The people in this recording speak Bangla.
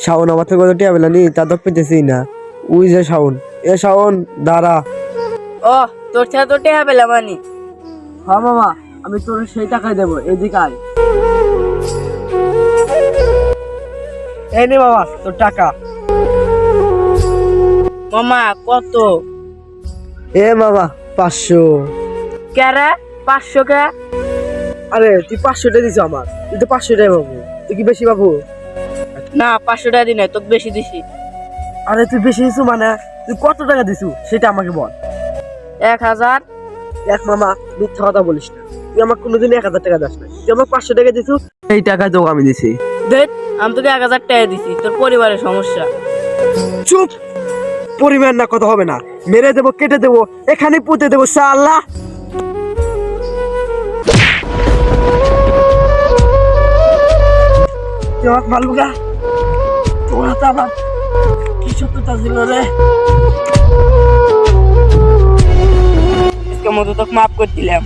শাওন আমার থেকে কত টিয়া বেলানি তা তো পেতেছি না। ওই যে শাওন, এ শাওন দাঁড়া। ও তোর থেকে তো টেহা পেলাম আনি। হ্যাঁ মামা, আমি তোর সেই টাকাই দেবো, এদিকে আয়। এই নে বাবা তোর টাকা। মামা কত? এ মামা 500। কেরে 500 কে? আরে তুই 500 টাকা দিছ আমার, তুই তো 500 টাকা পাবো, তুই কি বেশি পাবো? না 500 টাকা দি নাই, তোকে বেশি দিছি। আরে তুই বেশি দিছু মানে তুই কত টাকা দিছু সেটা আমাকে বল। 1000। দেখ মামা, মিথ্যা কথা বলিস না, তুই আমাকে কোনোদিন 1000 টাকা দাস না, তুই আমাকে 500 টাকা দিছু, এই টাকা তোকে আমি দিছি। দেখ আমি তোকে 1000 টাকা দিছি, তোর পরিবারের সমস্যা। চুপ, পরিমাণ না কথা হবে না, মেরে দেবো, কেটে দেবো, এখানে পুঁতে দেবো শালা। তুই আমাকে মারবো গা? তোরা তো আমার কি সত্যতা ছিল রে। আজকের মতো তোকে মাফ করে দিলাম।